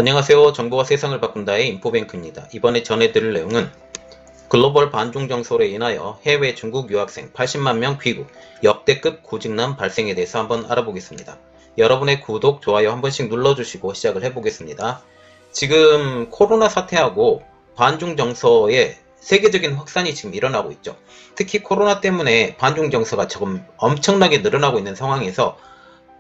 안녕하세요. 정보가 세상을 바꾼다의 인포뱅크입니다. 이번에 전해드릴 내용은 글로벌 반중 정서로 인하여 해외 중국 유학생 80만 명 귀국, 역대급 구직난 발생에 대해서 한번 알아보겠습니다. 여러분의 구독, 좋아요 한 번씩 눌러주시고 시작을 해보겠습니다. 지금 코로나 사태하고 반중 정서의 세계적인 확산이 지금 일어나고 있죠. 특히 코로나 때문에 반중 정서가 조금 엄청나게 늘어나고 있는 상황에서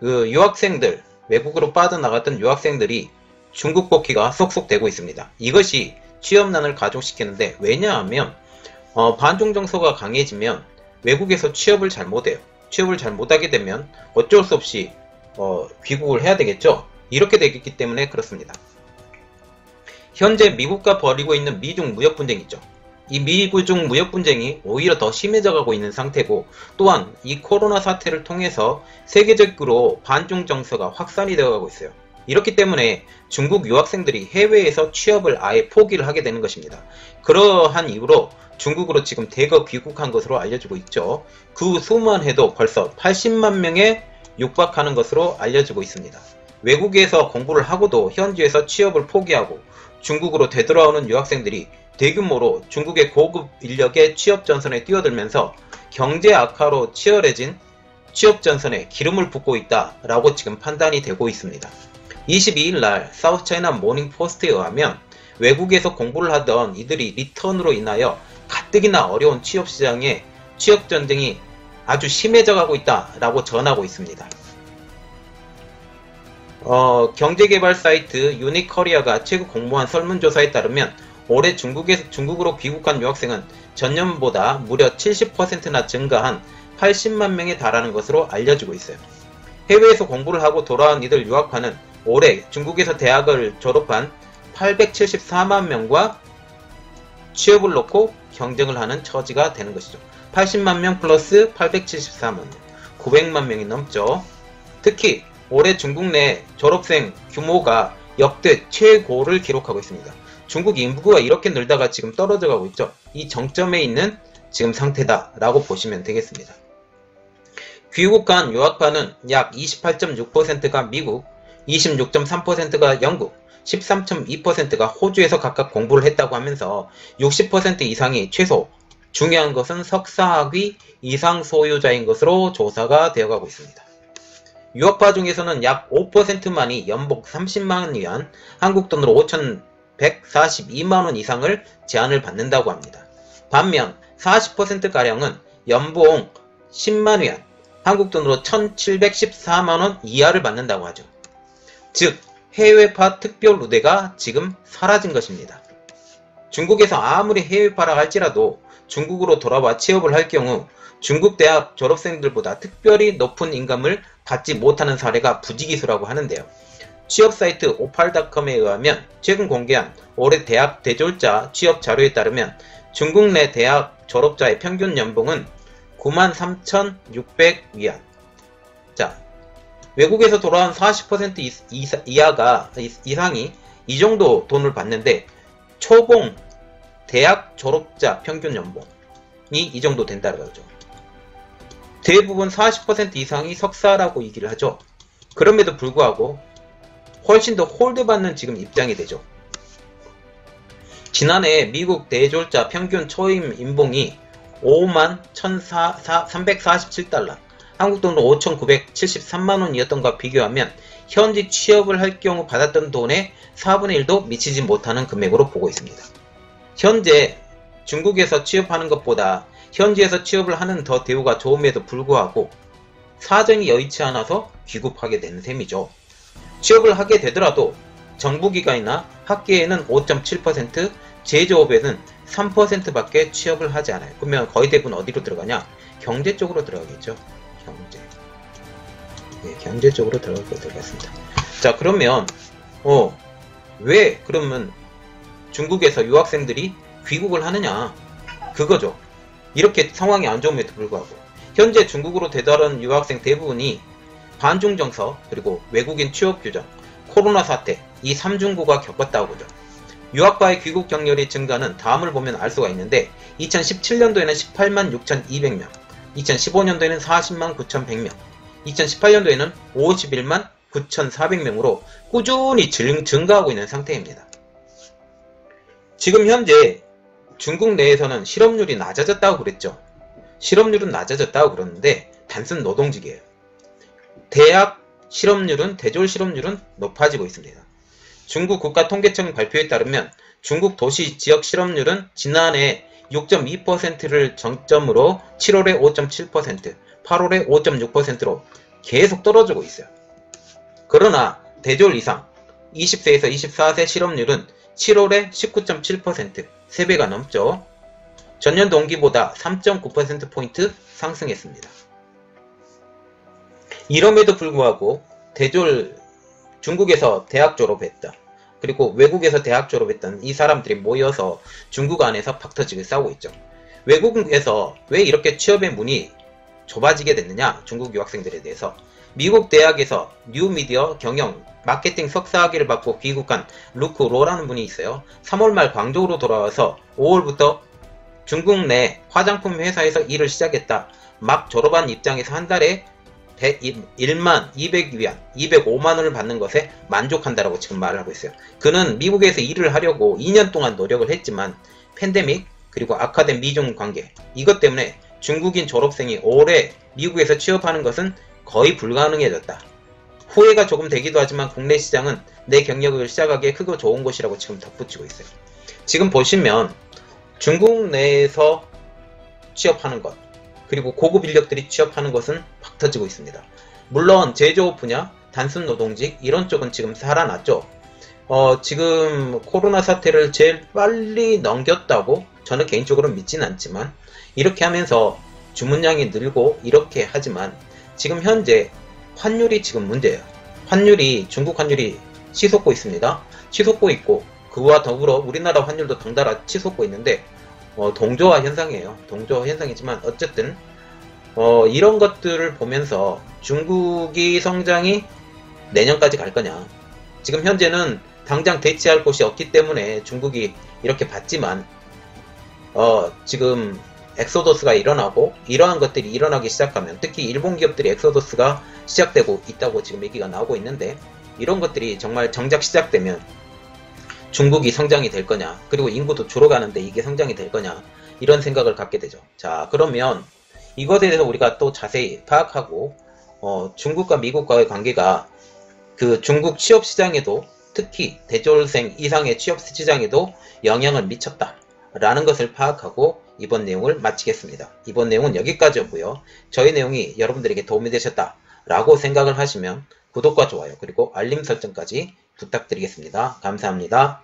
유학생들, 외국으로 빠져나갔던 유학생들이 중국 복귀가 쏙쏙 되고 있습니다. 이것이 취업난을 가중시키는데, 왜냐하면 반중 정서가 강해지면 외국에서 취업을 잘 못해요. 취업을 잘 못하게 되면 어쩔 수 없이 귀국을 해야 되겠죠. 이렇게 되기 때문에 그렇습니다. 현재 미국과 벌이고 있는 미중 무역 분쟁이 있죠. 이 미중 무역 분쟁이 오히려 더 심해져 가고 있는 상태고, 또한 이 코로나 사태를 통해서 세계적으로 반중 정서가 확산이 되어 가고 있어요. 이렇기 때문에 중국 유학생들이 해외에서 취업을 아예 포기를 하게 되는 것입니다. 그러한 이유로 중국으로 지금 대거 귀국한 것으로 알려지고 있죠. 그 수만 해도 벌써 80만 명에 육박하는 것으로 알려지고 있습니다. 외국에서 공부를 하고도 현지에서 취업을 포기하고 중국으로 되돌아오는 유학생들이 대규모로 중국의 고급 인력의 취업 전선에 뛰어들면서 경제 악화로 치열해진 취업 전선에 기름을 붓고 있다라고 지금 판단이 되고 있습니다. 22일 날 사우스차이나 모닝포스트에 의하면 외국에서 공부를 하던 이들이 리턴으로 인하여 가뜩이나 어려운 취업시장에 취업전쟁이 아주 심해져 가고 있다라고 전하고 있습니다. 경제개발 사이트 유니커리아가 최근 공모한 설문조사에 따르면 올해 중국으로 귀국한 유학생은 전년보다 무려 70%나 증가한 80만 명에 달하는 것으로 알려지고 있어요. 해외에서 공부를 하고 돌아온 이들 유학파는 올해 중국에서 대학을 졸업한 874만 명과 취업을 놓고 경쟁을 하는 처지가 되는 것이죠. 80만 명 플러스 874만 명, 900만 명이 넘죠. 특히 올해 중국 내 졸업생 규모가 역대 최고를 기록하고 있습니다. 중국 인구가 이렇게 늘다가 지금 떨어져 가고 있죠. 이 정점에 있는 지금 상태다라고 보시면 되겠습니다. 귀국한 유학파는 약 28.6%가 미국, 26.3%가 영국, 13.2%가 호주에서 각각 공부를 했다고 하면서 60% 이상이 최소, 중요한 것은 석사학위 이상 소유자인 것으로 조사가 되어가고 있습니다. 유학파 중에서는 약 5%만이 연봉 30만 위안, 한국 돈으로 5,142만원 이상을 제한을 받는다고 합니다. 반면 40%가량은 연봉 10만 위안, 한국 돈으로 1,714만원 이하를 받는다고 하죠. 즉, 해외파 특별 우대가 지금 사라진 것입니다. 중국에서 아무리 해외파라 할지라도 중국으로 돌아와 취업을 할 경우 중국 대학 졸업생들보다 특별히 높은 임금을 받지 못하는 사례가 부지기수라고 하는데요. 취업 사이트 오팔닷컴에 의하면 최근 공개한 올해 대학 대졸자 취업 자료에 따르면 중국 내 대학 졸업자의 평균 연봉은 93,600위안. 자, 외국에서 돌아온 40% 이상이 이 정도 돈을 받는데, 초봉 대학 졸업자 평균 연봉이 이 정도 된다고 하죠. 대부분 40% 이상이 석사라고 얘기를 하죠. 그럼에도 불구하고 훨씬 더 홀드받는 지금 입장이 되죠. 지난해 미국 대졸자 평균 초임 임봉이 51,347달러, 한국 돈으로 5,973만원이었던가 비교하면 현지 취업을 할 경우 받았던 돈의 4분의 1도 미치지 못하는 금액으로 보고 있습니다. 현재 중국에서 취업하는 것보다 현지에서 취업을 하는 더 대우가 좋음에도 불구하고 사정이 여의치 않아서 귀국하게 되는 셈이죠. 취업을 하게 되더라도 정부기관이나 학계에는 5.7%, 제조업에는 3%밖에 취업을 하지 않아요. 그러면 거의 대부분 어디로 들어가냐? 경제 쪽으로 들어가겠죠. 경제 쪽으로 들어가겠습니다. 자, 그러면 왜 그러면 중국에서 유학생들이 귀국을 하느냐? 그거죠. 이렇게 상황이 안 좋음에도 불구하고 현재 중국으로 되돌아온 유학생 대부분이 반중 정서, 그리고 외국인 취업 규정, 코로나 사태, 이 3중고가 겪었다고 보죠. 유학파의 귀국 경렬의 증가는 다음을 보면 알 수가 있는데, 2017년도에는 18만 6,200명, 2015년도에는 40만 9,100명, 2018년도에는 51만 9,400명으로 꾸준히 증가하고 있는 상태입니다. 지금 현재 중국 내에서는 실업률이 낮아졌다고 그랬죠. 실업률은 낮아졌다고 그러는데 단순 노동직이에요. 대학 실업률은, 대졸 실업률은 높아지고 있습니다. 중국 국가통계청 발표에 따르면 중국 도시 지역 실업률은 지난해 6.2%를 정점으로 7월에 5.7%, 8월에 5.6%로 계속 떨어지고 있어요. 그러나 대졸 이상 20세에서 24세 실업률은 7월에 19.7%, 3배가 넘죠. 전년 동기보다 3.9%포인트 상승했습니다. 이럼에도 불구하고 대졸, 중국에서 대학 졸업했다, 그리고 외국에서 대학 졸업했던 이 사람들이 모여서 중국 안에서 박터지게 싸우고 있죠. 외국에서 왜 이렇게 취업의 문이 좁아지게 됐느냐, 중국 유학생들에 대해서. 미국 대학에서 뉴미디어 경영 마케팅 석사학위를 받고 귀국한 루크 로라는 분이 있어요. 3월 말 광저우로 돌아와서 5월부터 중국 내 화장품 회사에서 일을 시작했다. 막 졸업한 입장에서 한 달에 1만 200위안, 205만원을 받는 것에 만족한다라고 지금 말을 하고 있어요. 그는 미국에서 일을 하려고 2년 동안 노력을 했지만 팬데믹, 그리고 악화된 미중 관계, 이것 때문에 중국인 졸업생이 올해 미국에서 취업하는 것은 거의 불가능해졌다. 후회가 조금 되기도 하지만 국내 시장은 내 경력을 시작하기에 크고 좋은 곳이라고 지금 덧붙이고 있어요. 지금 보시면 중국 내에서 취업하는 것, 그리고 고급 인력들이 취업하는 것은 팍 터지고 있습니다. 물론 제조업 분야, 단순 노동직 이런 쪽은 지금 살아났죠. 지금 코로나 사태를 제일 빨리 넘겼다고 저는 개인적으로 믿진 않지만, 이렇게 하면서 주문량이 늘고 이렇게 하지만 지금 현재 환율이 지금 문제예요. 환율이, 중국 환율이 치솟고 있습니다. 치솟고 있고 그와 더불어 우리나라 환율도 덩달아 치솟고 있는데 동조화 현상이에요. 동조화 현상이지만 어쨌든 이런 것들을 보면서 중국이 성장이 내년까지 갈 거냐, 지금 현재는 당장 대체할 곳이 없기 때문에 중국이 이렇게 봤지만 지금 엑소더스가 일어나고 이러한 것들이 일어나기 시작하면, 특히 일본 기업들이 엑소더스가 시작되고 있다고 지금 얘기가 나오고 있는데, 이런 것들이 정말 정작 시작되면 중국이 성장이 될 거냐, 그리고 인구도 줄어가는데 이게 성장이 될 거냐, 이런 생각을 갖게 되죠. 자, 그러면 이것에 대해서 우리가 또 자세히 파악하고 중국과 미국과의 관계가 그 중국 취업 시장에도, 특히 대졸생 이상의 취업 시장에도 영향을 미쳤다 라는 것을 파악하고 이번 내용을 마치겠습니다. 이번 내용은 여기까지였고요. 저희 내용이 여러분들에게 도움이 되셨다 라고 생각을 하시면 구독과 좋아요, 그리고 알림 설정까지 부탁드리겠습니다. 감사합니다.